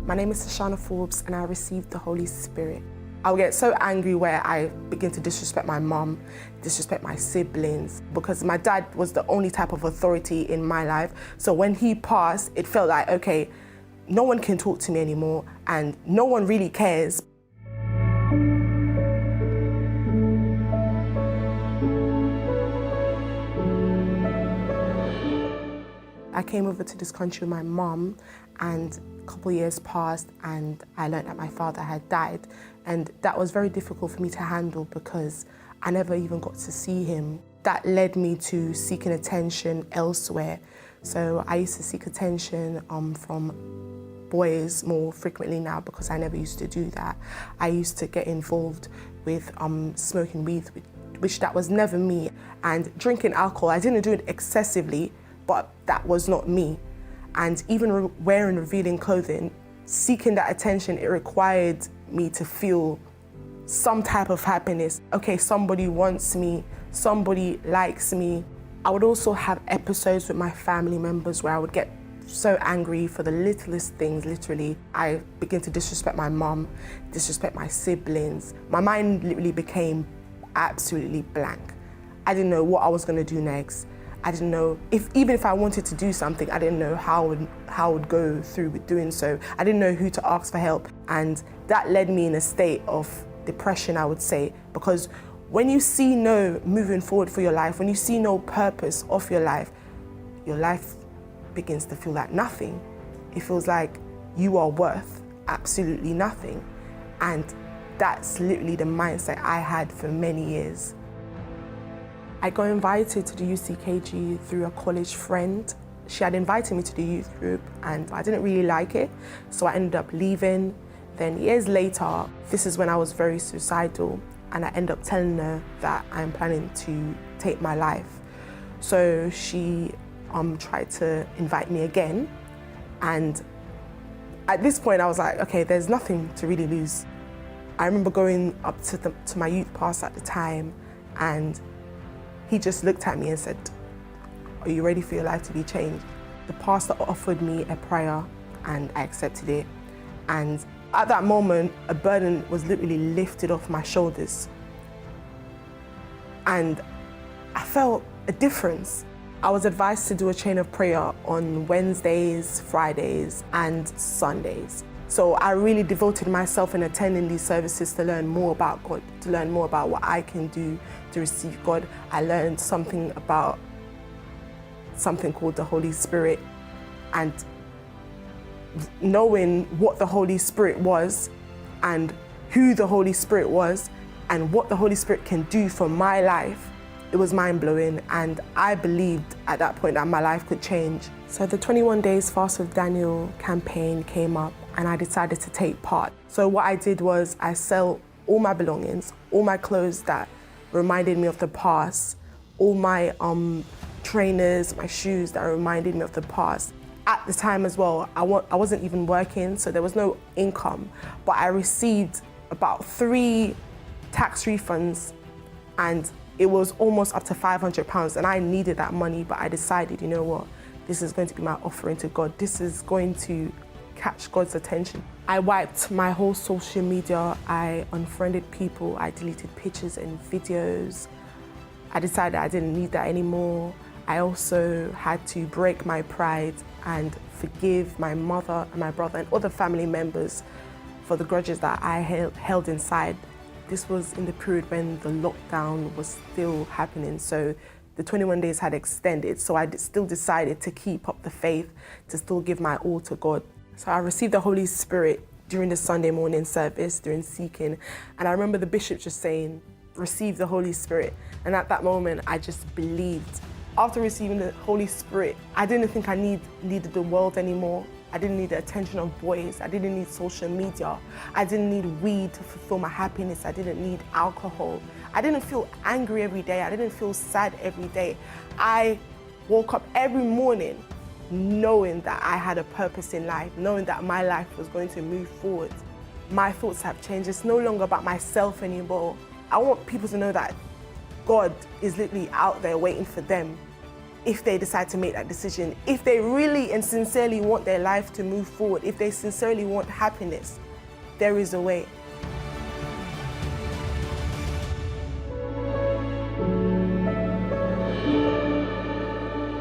My name is Sashana Forbes and I received the Holy Spirit. I'll get so angry where I begin to disrespect my mom, disrespect my siblings, because my dad was the only type of authority in my life. So when he passed, it felt like, okay, no one can talk to me anymore and no one really cares. I came over to this country with my mom and a couple of years passed and I learned that my father had died. And that was very difficult for me to handle because I never even got to see him. That led me to seeking attention elsewhere. So I used to seek attention from boys more frequently now because I never used to do that. I used to get involved with smoking weed, which that was never me. And drinking alcohol, I didn't do it excessively, but that was not me. And even wearing revealing clothing, seeking that attention, it required me to feel some type of happiness. Okay, somebody wants me, somebody likes me. I would also have episodes with my family members where I would get so angry for the littlest things, literally. I began to disrespect my mom, disrespect my siblings. My mind literally became absolutely blank. I didn't know what I was gonna do next. I didn't know even if I wanted to do something, I didn't know how I would go through with doing so. I didn't know who to ask for help. And that led me in a state of depression, I would say, because when you see no moving forward for your life, when you see no purpose of your life begins to feel like nothing. It feels like you are worth absolutely nothing. And that's literally the mindset I had for many years. I got invited to the UCKG through a college friend. She had invited me to the youth group and I didn't really like it, so I ended up leaving. Then years later, this is when I was very suicidal and I ended up telling her that I'm planning to take my life. So she tried to invite me again, and at this point I was like, okay, there's nothing to really lose. I remember going up to my youth pastor at the time, and he just looked at me and said, "Are you ready for your life to be changed?" The pastor offered me a prayer and I accepted it. And at that moment, a burden was literally lifted off my shoulders. And I felt a difference. I was advised to do a chain of prayer on Wednesdays, Fridays, and Sundays. So I really devoted myself in attending these services to learn more about God, to learn more about what I can do to receive God. I learned something about something called the Holy Spirit, and knowing what the Holy Spirit was and who the Holy Spirit was and what the Holy Spirit can do for my life, it was mind-blowing, and I believed at that point that my life could change. So the 21 Days Fast with Daniel campaign came up and I decided to take part. So what I did was I sell all my belongings, all my clothes that reminded me of the past, all my trainers, my shoes that reminded me of the past. At the time as well, I wasn't even working, so there was no income, but I received about 3 tax refunds and it was almost up to £500, and I needed that money, but I decided, you know what, this is going to be my offering to God. This is going to catch God's attention. I wiped my whole social media. I unfriended people. I deleted pictures and videos. I decided I didn't need that anymore. I also had to break my pride and forgive my mother and my brother and other family members for the grudges that I held inside. This was in the period when the lockdown was still happening, so the 21 days had extended, so I still decided to keep up the faith, to still give my all to God. So I received the Holy Spirit during the Sunday morning service, during seeking, and I remember the bishop just saying, "Receive the Holy Spirit." And at that moment, I just believed. After receiving the Holy Spirit, I didn't think I needed the world anymore. I didn't need the attention of boys. I didn't need social media. I didn't need weed to fulfill my happiness. I didn't need alcohol. I didn't feel angry every day. I didn't feel sad every day. I woke up every morning knowing that I had a purpose in life, knowing that my life was going to move forward. My thoughts have changed. It's no longer about myself anymore. I want people to know that God is literally out there waiting for them. if they decide to make that decision. If they really and sincerely want their life to move forward, if they sincerely want happiness, there is a way.